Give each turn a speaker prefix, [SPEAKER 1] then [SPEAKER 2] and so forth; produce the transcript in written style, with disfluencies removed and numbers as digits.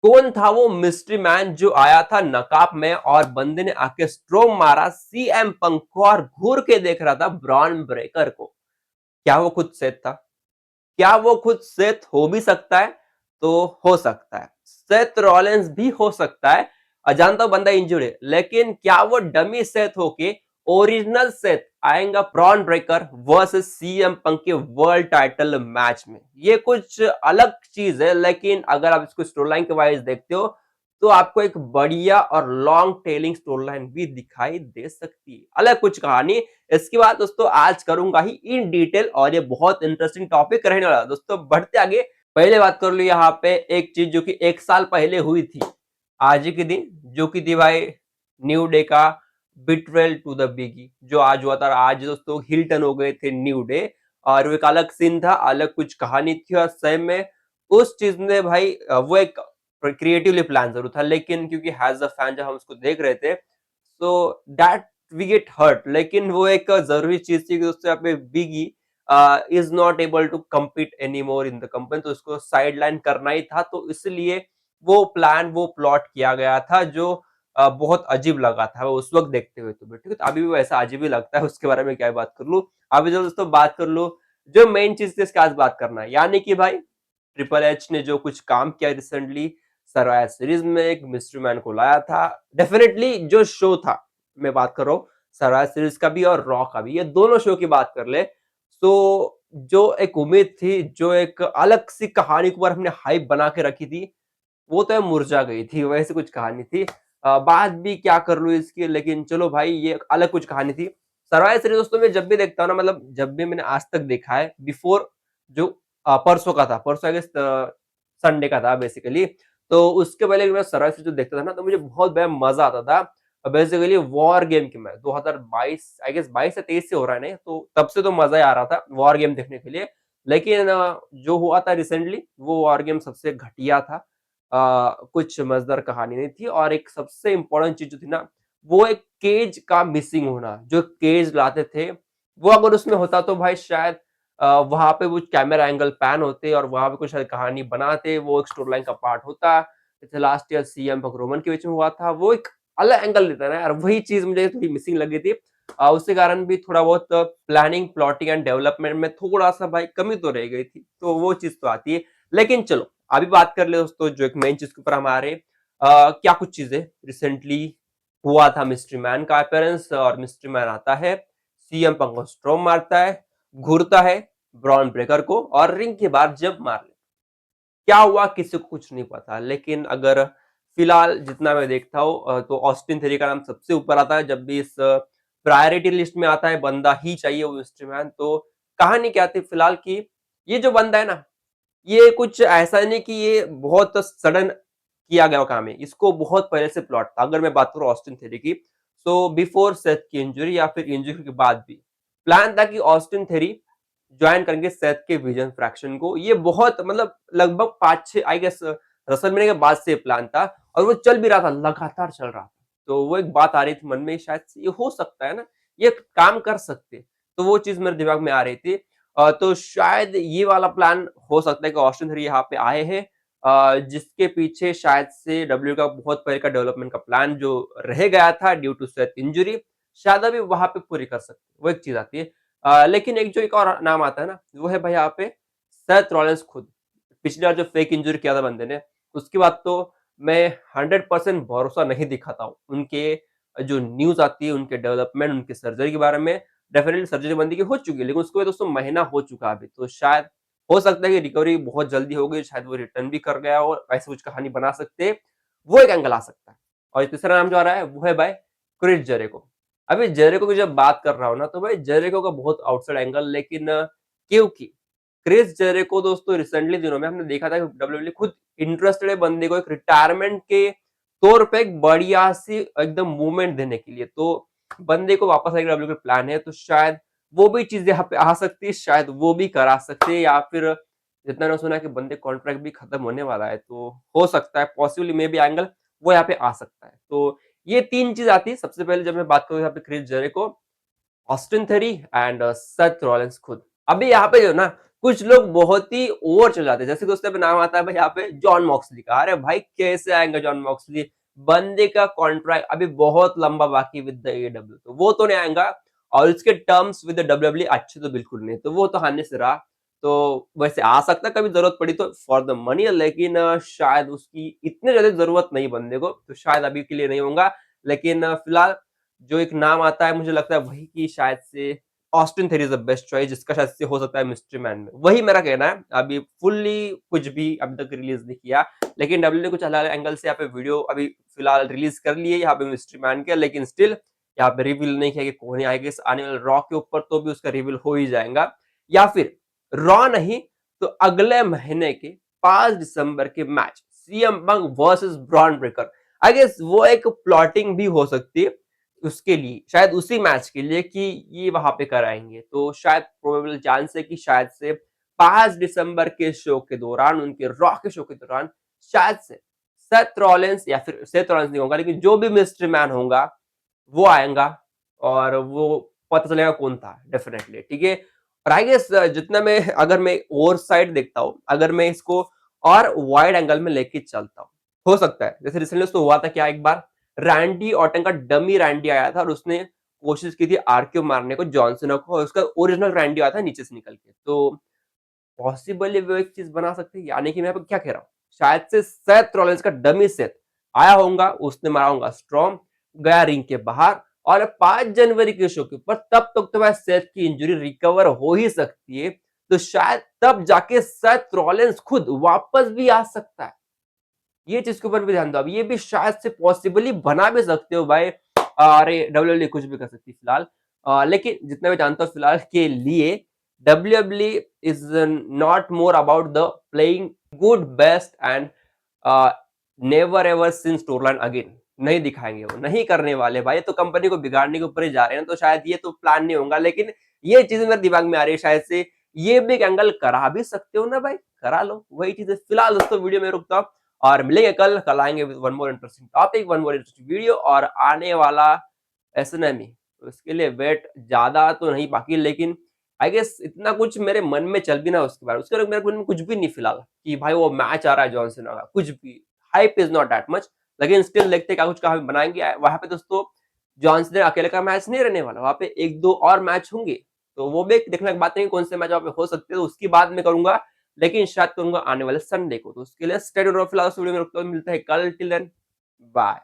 [SPEAKER 1] कौन था वो मिस्ट्री मैन जो आया था नकाब में और बंदे ने आके स्ट्रोम मारा सीएम पंक को और घूर के देख रहा था ब्रॉन ब्रेकर को? क्या वो खुद सेथ था? क्या वो खुद सेथ हो भी सकता है? तो हो सकता है। सेथ रॉलिंस भी हो सकता है। जानता हूं बंदा इंजर्ड है, लेकिन क्या वो डमी सेथ होके ओरिजिनल सेथ आएगा Bron Breakker versus CM Punk के वर्ल्ड टाइटल मैच में? ये कुछ अलग चीज है, लेकिन अगर आप इसको स्टोरी लाइन के वाइज देखते हो तो आपको एक बढ़िया और लॉन्ग टेलिंग स्टोरी लाइन भी दिखाई दे सकती है। अलग कुछ कहानी। इसके बाद दोस्तों आज करूंगा ही इन डिटेल, और ये बहुत इंटरेस्टिंग टॉपिक रहने वाला है। दोस्तों बढ़ते आगे, पहले बात कर लो यहाँ पे एक चीज जो कि 1 साल पहले हुई थी आज ही के दिन, जो कि थी भाई न्यू डे का बिट्रेल टू द बिगी, जो आज हुआ था। आज दोस्तों हिल्टन हो गए थे न्यू डे, और वो एक अलग सीन था, अलग कुछ कहानी थी, और सेम में उस चीज ने भाई वो एक क्रिएटिवली प्लान जरूर था, लेकिन क्योंकि हैज अ फैन जब हम उसको देख रहे थे, so that we get hurt. लेकिन वो एक जरूरी चीज थी कि उससे यहाँ पे Biggie is not able to compete any more in the company, तो उसको साइड लाइन करना ही था। तो इसलिए वो प्लान, वो प्लॉट किया गया था, जो बहुत अजीब लगा था वो उस वक्त देखते हुए। तो ठीक है, तो अभी भी वैसा अजीब ही लगता है, उसके बारे में क्या बात कर लूं। अभी जो दोस्तों बात कर लो, जो मेन चीज थी इसके आज बात करना है, यानी कि भाई ट्रिपल एच ने जो कुछ काम किया रिसेंटली सर्वाइवर सीरीज में, एक मिस्ट्री मैन को लाया था। डेफिनेटली जो शो था, मैं बात कर रहा हूँ सर्वाइवर सीरीज का भी और रॉ का भी, ये दोनों शो की बात कर ले तो जो एक उम्मीद थी, जो एक अलग सी कहानी के ऊपर हमने हाइप बना के रखी थी, वो तो मुरझा गई थी। वैसे कुछ कहानी थी। बात भी क्या कर लूँ इसकी, लेकिन चलो भाई ये अलग कुछ कहानी थी। सर्वाइवर सीरीज दोस्तों मैं जब भी देखता हूँ ना, मतलब जब भी मैंने आज तक देखा है, बिफोर जो परसों का था, परसों आई गेस संडे का था बेसिकली, तो उसके पहले मैं सर्वाइवर सीरीज जो देखता था ना, तो मुझे बहुत बेहद मजा आता था। बेसिकली वॉर गेम की, मैं 2022 आई गेस 22 या 23 से हो रहा है, नहीं तो तब से तो मजा ही आ रहा था वॉर गेम देखने के लिए। लेकिन जो हुआ था रिसेंटली, वो वॉर गेम सबसे घटिया था। कुछ मजेदार कहानी नहीं थी, और एक सबसे इंपॉर्टेंट चीज जो थी ना, वो एक केज का मिसिंग होना। जो केज लाते थे, वो अगर उसमें होता तो भाई शायद वहां पे वो कैमरा एंगल पैन होते और वहां पे कुछ कहानी बनाते, वो एक स्टोरी लाइन का पार्ट होता। जैसे लास्ट ईयर सीएम रोमन के बीच में हुआ था, वो एक अलग एंगल देता ना यार, वही चीज मुझे थोड़ी मिसिंग लगी थी। उसके कारण भी थोड़ा बहुत प्लानिंग, प्लॉटिंग एंड डेवलपमेंट में थोड़ा सा भाई कमी तो रह गई थी, तो वो चीज तो आती है। लेकिन चलो अभी बात कर ले दोस्तों, जो एक मेन चीज के ऊपर हम आ रहे हैं। क्या कुछ चीजें रिसेंटली हुआ था, मिस्ट्री मैन का अपीयरेंस, और मिस्ट्री मैन आता है, सीएम पंग को स्ट्रोम मारता है, घूरता है ब्रॉन ब्रेकर को, और रिंग के बाद जब मार ले, क्या हुआ किसी को कुछ नहीं पता। लेकिन अगर फिलहाल जितना मैं देखता हूँ तो ऑस्टिन थ्योरी का नाम सबसे ऊपर आता है जब भी इस प्रायोरिटी लिस्ट में आता है, बंदा ही चाहिए वो मिस्ट्री मैन। तो कहानी क्या थी फिलहाल की, ये जो बंदा है ना, ये कुछ ऐसा नहीं कि ये बहुत सडन किया गया काम है, इसको बहुत पहले से प्लॉट था। अगर मैं बात करूं ऑस्टिन थ्योरी की, सो बिफोर सेथ की इंजरी या फिर इंजरी के बाद भी प्लान था कि ऑस्टिन थ्योरी ज्वाइन करेंगे सेथ के विजन फ्रैक्शन को। ये बहुत मतलब लगभग 5-6 आई गेस रसलमेनिया के बाद से प्लान था, और वो चल भी रहा था, लगातार चल रहा था। तो वो एक बात आ रही थी मन में, शायद से ये हो सकता है ना, ये काम कर सकते। तो वो चीज मेरे दिमाग में आ रही थी। तो शायद ये वाला प्लान हो सकता है कि ऑस्टिन थ्योरी यहाँ पे आए हैं, जिसके पीछे शायद से डब्ल्यू का बहुत पहले का डेवलपमेंट का प्लान जो रह गया था ड्यू टू सेथ इंजरी, शायद अभी वहां पे पूरी कर सकते, वो एक चीज आती है। लेकिन एक जो एक और नाम आता है ना, वो है भाई यहाँ पे सेथ रॉलिंस खुद। पिछली बार जो फेक इंजरी किया था बंदे ने, उसके बाद तो मैं 100% भरोसा नहीं दिखाता हूँ उनके जो न्यूज आती है, उनके डेवलपमेंट, उनके सर्जरी के बारे में। डेफिनेटली सर्जरी बंदी की हो चुकी है, लेकिन उसको दोस्तों महीना हो चुका है अभी, तो शायद हो सकता है कि रिकवरी बहुत जल्दी हो गई, शायद वो रिटर्न भी कर गया और ऐसे कुछ कहानी बना सकते हैं। वो एक एंगल आ सकता है। और तीसरा नाम जो आ रहा है वो है भाई क्रिस जेरिको। अभी जेरिको की जब बात कर रहा हूँ ना, तो भाई जेरिको का बहुत आउटसाइड एंगल, लेकिन क्योंकि क्रिस जेरिको दोस्तों रिसेंटली दिनों में हमने देखा था कि डब्ल्यूडब्ल्यूई खुद इंटरेस्टेड है बंदे को एक रिटायरमेंट के तौर पे एक बढ़िया सी एकदम मूवमेंट देने के लिए। तो बंदे को वापस आने का डब्ल्यूडब्ल्यूई का प्लान है, तो शायद वो भी चीज यहाँ पे आ सकती है, शायद वो भी करा सकते हैं, या फिर जितना मैंने सुना कि बंदे कॉन्ट्रैक्ट भी खत्म होने वाला है, तो हो सकता है पॉसिबली मे बी एंगल वो यहाँ पे आ सकता है। तो ये 3 चीज आती है। सबसे पहले जब मैं बात करूँ यहाँ पे Chris Jericho, Austin Theory and Seth Rollins खुद। अभी यहाँ पे जो ना, कुछ लोग बहुत ही ओवर चले जाते हैं, जैसे कि उसका भी नाम आता है भाई यहाँ पे जॉन मॉक्सली का। अरे भाई कैसे आएगा जॉन मॉक्सली? बंदे का कॉन्ट्रैक्ट अभी बहुत लंबा बाकी विद द एडब्ल्यू, तो वो तो नहीं आएगा। और उसके टर्म्स विद द डब्ल्यूडब्ल्यू अच्छे तो बिल्कुल नहीं, तो वो तो हारने से रहा। तो वैसे आ सकता है कभी जरूरत पड़ी तो फॉर द मनी, लेकिन शायद उसकी इतनी ज्यादा जरूरत नहीं बंदे को, तो शायद अभी के लिए नहीं होगा। लेकिन फिलहाल जो एक नाम आता है मुझे लगता है वही की शायद से Austin theory is the best choice, जिसका शायद से हो सकता है मिस्ट्री मैन में। वही मेरा कहना है। अभी फुल्ली कुछ भी अभी तक रिलीज नहीं किया, लेकिन डब्ल्यू ने कुछ अलग एंगल से यहाँ पे वीडियो अभी फिलहाल रिलीज कर लिए यहाँ पे मिस्ट्री मैन के, लेकिन स्टिल यहाँ पे रिवील नहीं किया कि कौन आएगा इस आने वाले रॉ के ऊपर, तो भी उसका रिवील हो ही जाएगा। या फिर रॉ नहीं तो अगले महीने के 5 दिसंबर के match CM Punk versus Bron Breaker, I guess वो एक प्लॉटिंग भी हो सकती है उसके लिए, शायद उसी मैच के लिए कि ये वहां पे कराएंगे। तो शायद प्रोबेबल चांस है कि शायद से 5 दिसंबर के शो के दौरान, उनके रॉ के शो के दौरान, शायद से सेथ रॉलिंस, या फिर सेथ रॉलिंस नहीं होगा लेकिन जो भी मिस्ट्री मैन होगा वो आएगा, और वो पता चलेगा कौन था डेफिनेटली, ठीक है। और आई गेस जितना मैं, अगर मैं ओवर साइड देखता हूँ, अगर मैं इसको और वाइड एंगल में लेके चलता हूँ, हो सकता है जैसे रिसेंटली उसको हुआ था क्या, एक बार रैंडी ऑर्टन का डमी रैंडी आया था और उसने कोशिश की थी आरक्यू मारने को जॉन सीना को, और उसका ओरिजिनल रैंडी आया था नीचे से निकल के। तो पॉसिबली वो एक चीज बना सकते हैं, यानी कि मैं यहाँ पे क्या कह रहा हूँ, शायद से सेथ रॉलिंस का डमी सेथ आया होगा, उसने मारा होगा स्ट्रॉम, गया रिंग के बाहर, और 5 जनवरी के शो के ऊपर तब तक तो भाई सेथ की इंजरी रिकवर हो ही सकती है, तो शायद तब जाके सेथ रॉलिंस खुद वापस भी आ सकता है। ये चीज के ऊपर भी ध्यान दो। अब ये भी शायद से पॉसिबली बना भी सकते हो भाई। अरे डब्ल्यूडब्ल्यू कुछ भी कर सकती है फिलहाल। लेकिन जितना मैं जानता हूँ फिलहाल के लिए W W is not more about the playing good best and never ever seen store line again, नहीं दिखाएंगे, वो नहीं करने वाले भाई, तो कंपनी को बिगाड़ने के ऊपर ही जा रहे हैं, तो शायद ये तो प्लान नहीं होगा। लेकिन ये चीज मेरे दिमाग में आ रही है, शायद से ये भी एक एंगल करा भी सकते हो ना भाई, करा लो वही चीज है। फिलहाल दोस्तों वीडियो में रुकता हूँ, और मिलेंगे कल, कल आएंगे with one more interesting topic, one more interesting video, और आने वाला एसएनएमई, तो इसके लिए वेट ज्यादा तो नहीं बाकी, लेकिन आई गेस इतना कुछ मेरे मन में चल भी ना उसके बाद, उसके बाद मेरे मन में कुछ भी नहीं फिलहाल कि भाई वो मैच आ रहा है जॉन सीना का, कुछ भी hype is not that much. लेकिन स्टिल देखते क्या कुछ कहा बनाएंगे वहां पे दोस्तों। जॉन सीना अकेले का मैच नहीं रहने वाला, वहां पे एक दो और मैच होंगे, तो वो भी देखने की बात नहीं कौन से मैच वहां पे हो सकते हैं, तो उसकी बात में करूंगा, लेकिन शायद करूंगा आने वाले संडे को। तो उसके लिए स्टे ट्यून्ड रहो। फिलहाल इस वीडियो में रुकता हूं, मिलते हैं कल, टिल देन बाय।